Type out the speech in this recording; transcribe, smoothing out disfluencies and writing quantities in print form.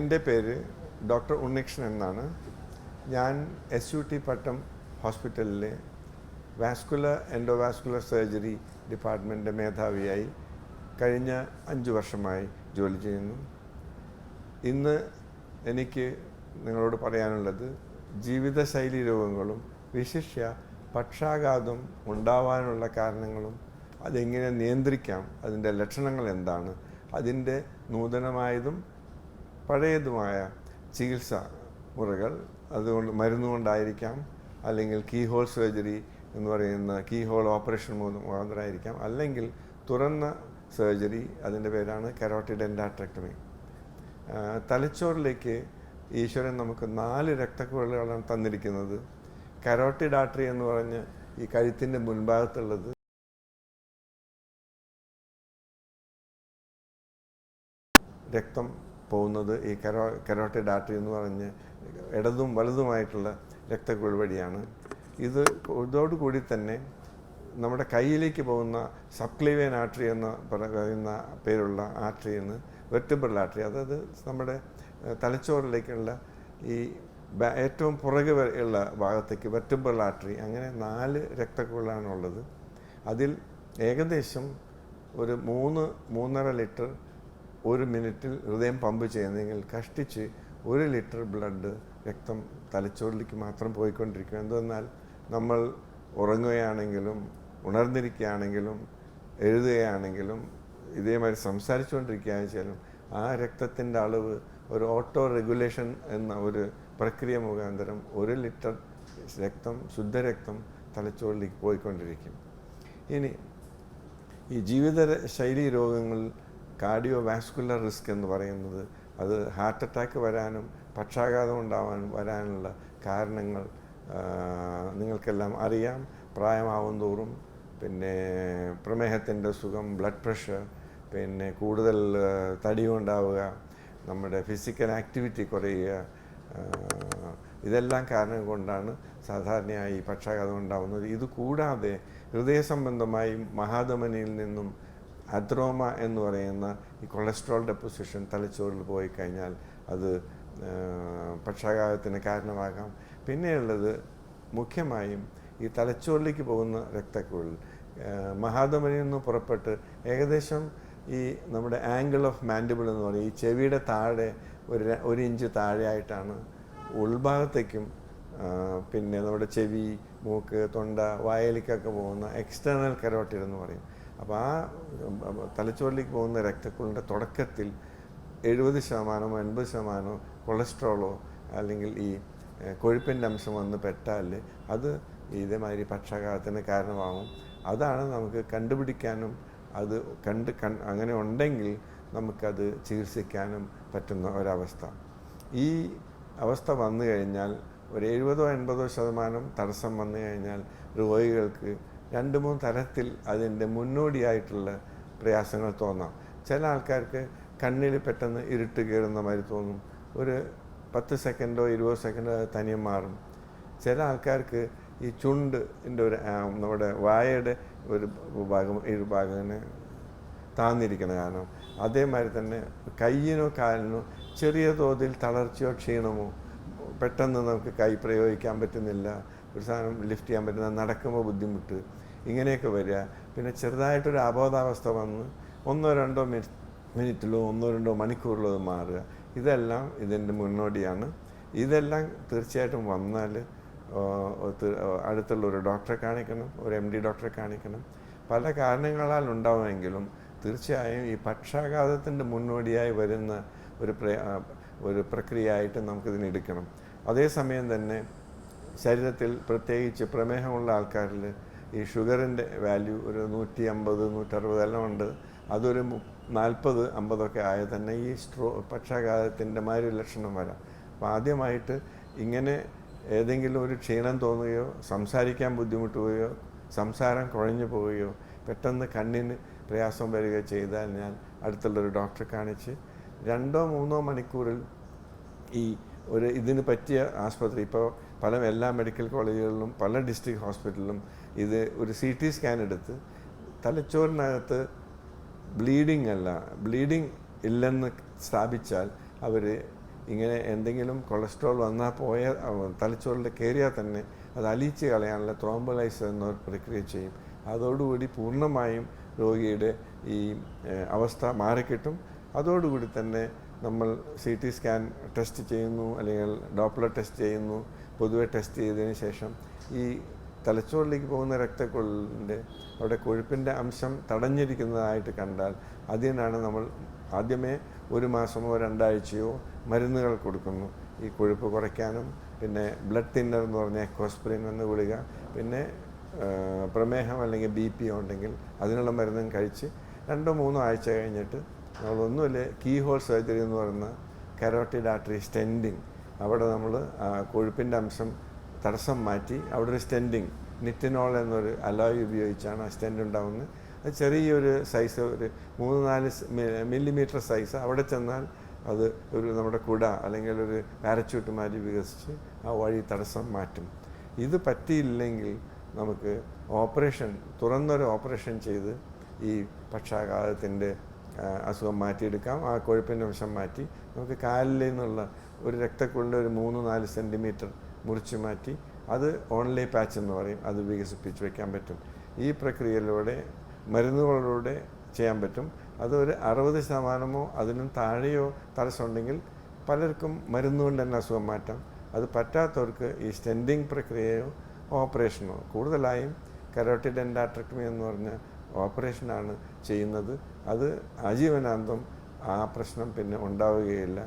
എൻ്റെ പേര് ഡോക്ടർ ഉണ്ണികൃഷ്ണൻ എന്നാണ്. ഞാൻ SUT പട്ടം ഹോസ്പിറ്റലിലെ വാസ്കുലർ എൻഡോവാസ്കുലർ സർജറി ഡിപ്പാർട്ട്മെൻറ്റിൻ്റെ മേധാവിയായി കഴിഞ്ഞ 5 വർഷമായി ജോലി ചെയ്യുന്നു. ഇന്ന് എനിക്ക് നിങ്ങളോട് പറയാനുള്ളത് ജീവിതശൈലി രോഗങ്ങളും വിശിഷ്യ പക്ഷാഘാതം ഉണ്ടാവാനുള്ള കാരണങ്ങളും അതെങ്ങനെ നിയന്ത്രിക്കാം, അതിൻ്റെ ലക്ഷണങ്ങൾ എന്താണ്, അതിൻ്റെ നൂതനമായതും പഴയതുമായ ചികിത്സാ മുറകൾ, അതുകൊണ്ട് മരുന്നുകൊണ്ടായിരിക്കാം, അല്ലെങ്കിൽ കീഹോൾ സർജറി എന്ന് പറയുന്ന കീഹോൾ ഓപ്പറേഷൻ മുഖാന്തരമായിരിക്കാം, അല്ലെങ്കിൽ തുറന്ന സർജറി, അതിൻ്റെ പേരാണ് കരോട്ടിഡ് എൻഡോട്രാക്ടമി. തലച്ചോറിലേക്ക് ഈശ്വരൻ നമുക്ക് 4 രക്തക്കുഴലുകളാണ് തന്നിരിക്കുന്നത്. കരോട്ടിഡ് ആർട്ടറി എന്ന് പറഞ്ഞ് ഈ കഴുത്തിൻ്റെ മുൻഭാഗത്തുള്ളത് രക്തം പോകുന്നത് ഈ കരോട്ടിഡ് ആർട്ടറി എന്ന് പറഞ്ഞ് ഇടതും വലതുമായിട്ടുള്ള രക്തക്കുഴൽ വഴിയാണ്. ഇതോടുകൂടി തന്നെ നമ്മുടെ കയ്യിലേക്ക് പോകുന്ന സബ്ക്ലീവിയൻ ആർട്ടറി എന്ന് പറയുന്ന പേരുള്ള ആർട്ടറിയാണ് വെർട്ടിബ്രൽ ആർട്ടറി. അതായത് നമ്മുടെ തലച്ചോറിലേക്കുള്ള ഈ ഏറ്റവും പുറകെ ഉള്ള ഭാഗത്തേക്ക് വെർട്ടിബ്രൽ ആർട്ടറി. അങ്ങനെ 4 രക്തക്കുഴലാണുള്ളത്. അതിൽ ഏകദേശം ഒരു 3-3.5 ലിറ്റർ 1 മിനിറ്റിൽ ഹൃദയം പമ്പ് ചെയ്യുന്നെങ്കിൽ കഷ്ടിച്ച് 1 ലിറ്റർ ബ്ലഡ് രക്തം തലച്ചോറിലേക്ക് മാത്രം പോയിക്കൊണ്ടിരിക്കും. എന്തെന്നാൽ നമ്മൾ ഉറങ്ങുകയാണെങ്കിലും ഉണർന്നിരിക്കുകയാണെങ്കിലും എഴുതുകയാണെങ്കിലും ഇതേമാതിരി സംസാരിച്ചുകൊണ്ടിരിക്കുകയാണെങ്കിലും ആ രക്തത്തിൻ്റെ അളവ് ഒരു ഓട്ടോ റെഗുലേഷൻ എന്ന ഒരു പ്രക്രിയ മുഖാന്തരം 1 ലിറ്റർ രക്തം, ശുദ്ധരക്തം തലച്ചോറിലേക്ക് പോയിക്കൊണ്ടിരിക്കും. ഇനി ഈ ജീവിതശൈലി രോഗങ്ങൾ കാർഡിയോ വാസ്കുലർ റിസ്ക് എന്ന് പറയുന്നത് അത് ഹാർട്ട് അറ്റാക്ക് വരാനും പക്ഷാഘാതം വരാനുള്ള കാരണങ്ങൾ നിങ്ങൾക്കെല്ലാം അറിയാം. പ്രായമാവും തോറും പിന്നെ പ്രമേഹത്തിൻ്റെ അസുഖം, ബ്ലഡ് പ്രഷർ, പിന്നെ കൂടുതൽ തടി ഉണ്ടാവുക, നമ്മുടെ ഫിസിക്കൽ ആക്ടിവിറ്റി കുറയുക, ഇതെല്ലാം കാരണം കൊണ്ടാണ് സാധാരണയായി പക്ഷാഘാതം ഉണ്ടാകുന്നത്. ഇതുകൂടാതെ ഹൃദയ സംബന്ധമായി മഹാധമനിയിൽ നിന്നും അത്രോമ എന്ന് പറയുന്ന ഈ കൊളസ്ട്രോൾ ഡെപ്പോസിഷൻ തലച്ചോറിൽ പോയി കഴിഞ്ഞാൽ അത് പക്ഷാഘാതത്തിന് കാരണമാകാം. പിന്നെയുള്ളത് മുഖ്യമായും ഈ തലച്ചോറിലേക്ക് പോകുന്ന രക്തക്കുഴൽ മഹാധമനിയിൽ നിന്ന് പുറപ്പെട്ട് ഏകദേശം ഈ നമ്മുടെ ആംഗിൾ ഓഫ് മാൻഡിബിൾ എന്ന് പറയും, ഈ ചെവിയുടെ താഴെ 1 ഇഞ്ച് താഴെയായിട്ടാണ് ഉൾഭാഗത്തേക്കും പിന്നെ നമ്മുടെ ചെവി, മൂക്ക്, തൊണ്ട, വായലിക്കൊക്കെ പോകുന്ന എക്സ്റ്റേണൽ കരോട്ടിഡ് എന്ന് പറയും. അപ്പോൾ ആ തലച്ചോറിലേക്ക് പോകുന്ന രക്തക്കുഴലിൻ്റെ തുടക്കത്തിൽ 70% 80% കൊളസ്ട്രോളോ അല്ലെങ്കിൽ ഈ കൊഴുപ്പിൻ്റെ അംശം വന്ന് പെട്ടാൽ അത് ഇതേമാതിരി പക്ഷാഘാതത്തിന് കാരണമാകും. അതാണ് നമുക്ക് കണ്ടുപിടിക്കാനും അത് അങ്ങനെ ഉണ്ടെങ്കിൽ നമുക്കത് ചികിത്സിക്കാനും പറ്റുന്ന ഒരവസ്ഥ. ഈ അവസ്ഥ വന്നു കഴിഞ്ഞാൽ ഒരു 70-80% തടസ്സം വന്നു കഴിഞ്ഞാൽ രോഗികൾക്ക് 2-3 തരത്തിൽ അതിൻ്റെ മുന്നോടിയായിട്ടുള്ള പ്രയാസങ്ങൾ തോന്നാം. ചില ആൾക്കാർക്ക് കണ്ണിൽ പെട്ടെന്ന് ഇരുട്ട് കയറുന്ന മാതിരി തോന്നും. ഒരു 10 സെക്കൻഡോ 20 സെക്കൻഡോ തനിയെ മാറും. ചില ആൾക്കാർക്ക് ഈ ചുണ്ടിൻ്റെ നമ്മുടെ വായയുടെ ഒരു ഭാഗം ഇങ്ങനെ താന്നിരിക്കണം. കാരണം അതേമാതിരി തന്നെ കയ്യിനോ കാലിനോ ചെറിയ തോതിൽ തളർച്ചയോ ക്ഷീണമോ, പെട്ടെന്ന് നമുക്ക് കൈ പ്രയോഗിക്കാൻ പറ്റുന്നില്ല, ഒരു സാധനം ലിഫ്റ്റ് ചെയ്യാൻ പറ്റുന്ന, നടക്കുമ്പോൾ ബുദ്ധിമുട്ട്, ഇങ്ങനെയൊക്കെ വരിക. പിന്നെ ചെറുതായിട്ടൊരു അബോധാവസ്ഥ വന്ന് 1-2 മിനിറ്റിലോ 1-2 മണിക്കൂറിലോ അത് മാറുക. ഇതെല്ലാം ഇതിൻ്റെ മുന്നോടിയാണ്. ഇതെല്ലാം തീർച്ചയായിട്ടും വന്നാൽ അടുത്തുള്ള ഒരു ഡോക്ടറെ കാണിക്കണം, ഒരു MD ഡോക്ടറെ കാണിക്കണം. പല കാരണങ്ങളാൽ ഉണ്ടാവുമെങ്കിലും തീർച്ചയായും ഈ പക്ഷാഘാതത്തിൻ്റെ മുന്നോടിയായി വരുന്ന ഒരു പ്രക്രിയയായിട്ട് നമുക്കിതിനെ എടുക്കണം. അതേസമയം തന്നെ ശരീരത്തിൽ പ്രത്യേകിച്ച് പ്രമേഹമുള്ള ആൾക്കാരിൽ ഈ ഷുഗറിൻ്റെ വാല്യൂ ഒരു 150-160 എല്ലാം ഉണ്ട്. അതൊരു 40-50 ആയാൽ തന്നെ ഈ പക്ഷാഘാതത്തിൻ്റെ മാതിരി ലക്ഷണം വരാം. അപ്പോൾ ആദ്യമായിട്ട് ഇങ്ങനെ ഏതെങ്കിലും ഒരു ക്ഷീണം തോന്നുകയോ സംസാരിക്കാൻ ബുദ്ധിമുട്ടുകയോ സംസാരം കുഴഞ്ഞു പോവുകയോ പെട്ടെന്ന് കണ്ണിന് പ്രയാസം വരികയോ ചെയ്താൽ ഞാൻ അടുത്തുള്ളൊരു ഡോക്ടറെ കാണിച്ച് 2-3 മണിക്കൂറിൽ ഇതിന് പറ്റിയ ആസ്പത്രി, ഇപ്പോൾ എല്ലാ മെഡിക്കൽ കോളേജുകളിലും പല ഡിസ്ട്രിക്ട് ഹോസ്പിറ്റലിലും ഇത് ഒരു CT സ്കാൻ എടുത്ത് തലച്ചോറിനകത്ത് ബ്ലീഡിംഗ് ഇല്ലെന്ന് സ്ഥാപിച്ചാൽ അവർ ഇങ്ങനെ എന്തെങ്കിലും കൊളസ്ട്രോൾ വന്നാൽ തലച്ചോറിൽ കയറിയാൽ തന്നെ അത് അലിയിച്ച് കളയാനുള്ള ത്രോംബോലൈസ് എന്ന ഒരു പ്രക്രിയ ചെയ്യും. അതോടുകൂടി പൂർണ്ണമായും രോഗിയുടെ ഈ അവസ്ഥ മാറിക്കിട്ടും. അതോടുകൂടി തന്നെ നമ്മൾ CT സ്കാൻ ടെസ്റ്റ് ചെയ്യുന്നു, അല്ലെങ്കിൽ ഡോപ്ലർ ടെസ്റ്റ് ചെയ്യുന്നു. പൊതുവെ ടെസ്റ്റ് ചെയ്തതിന് ശേഷം ഈ തലച്ചോറിലേക്ക് പോകുന്ന രക്തക്കുഴലിൻ്റെ അവിടെ കൊഴുപ്പിൻ്റെ അംശം തടഞ്ഞിരിക്കുന്നതായിട്ട് കണ്ടാൽ അതിനാണ് നമ്മൾ ആദ്യമേ 1 മാസമോ 2 ആഴ്ചയോ മരുന്നുകൾ കൊടുക്കുന്നു. ഈ കൊഴുപ്പ് കുറയ്ക്കാനും, പിന്നെ ബ്ലഡ് തിന്നർ എന്ന് പറഞ്ഞ എക്കോസ്പ്രിൻ എന്ന ഗുളിക, പിന്നെ പ്രമേഹം അല്ലെങ്കിൽ BP ഉണ്ടെങ്കിൽ അതിനുള്ള മരുന്നും കഴിച്ച് 2-3 ആഴ്ച കഴിഞ്ഞിട്ട് നമ്മളൊന്നുമില്ല കീ ഹോൾ സർജറി എന്ന് പറയുന്ന കരോട്ടിഡ് ആർട്ടറി സ്റ്റെൻഡിങ്, അവിടെ നമ്മൾ കൊഴുപ്പിൻ്റെ അംശം തടസ്സം മാറ്റി അവിടെ ഒരു സ്റ്റെൻഡിങ്, നിറ്റിനോൾ എന്നൊരു അലോയ് ഉപയോഗിച്ചാണ് ആ സ്റ്റെൻഡ് ഉണ്ടാകുന്നത്. അത് ചെറിയൊരു സൈസ്, ഒരു 3-4 മില്ലിമീറ്റർ സൈസ്. അവിടെ ചെന്നാൽ അത് ഒരു നമ്മുടെ കുട അല്ലെങ്കിൽ ഒരു പാരച്യൂട്ട് മാതിരി വികസിച്ച് ആ വഴി തടസ്സം മാറ്റും. ഇത് പറ്റിയില്ലെങ്കിൽ നമുക്ക് തുറന്നൊരു ഓപ്പറേഷൻ ചെയ്ത് ഈ പക്ഷാഘാതത്തിൻ്റെ അസുഖം മാറ്റിയെടുക്കാം. ആ കൊഴുപ്പിൻ്റെ അംശം മാറ്റി നമുക്ക് കാലിൽ നിന്നുള്ള ഒരു രക്തക്കുഴലിൻ്റെ ഒരു 3-4 സെൻറ്റിമീറ്റർ മുറിച്ച് മാറ്റി അത് ഓൺലൈൻ പാച്ച് എന്ന് പറയും, അത് വികസിപ്പിച്ച് വയ്ക്കാൻ പറ്റും. ഈ പ്രക്രിയയിലൂടെ മരുന്നുകളിലൂടെ ചെയ്യാൻ പറ്റും. അതൊരു 60% അതിനും താഴെയോ തടസ്സമുണ്ടെങ്കിൽ പലർക്കും മരുന്നുകൊണ്ട് തന്നെ അസുഖം മാറ്റാം. അത് പറ്റാത്തവർക്ക് ഈ സ്റ്റെൻഡിങ് പ്രക്രിയയോ ഓപ്പറേഷനോ, കൂടുതലായും കരോട്ടിഡ് എൻഡാട്രക്ടമി എന്ന് പറഞ്ഞ ഓപ്പറേഷനാണ് ചെയ്യുന്നത്. അത് ആജീവനാന്തം ആ പ്രശ്നം പിന്നെ ഉണ്ടാവുകയില്ല.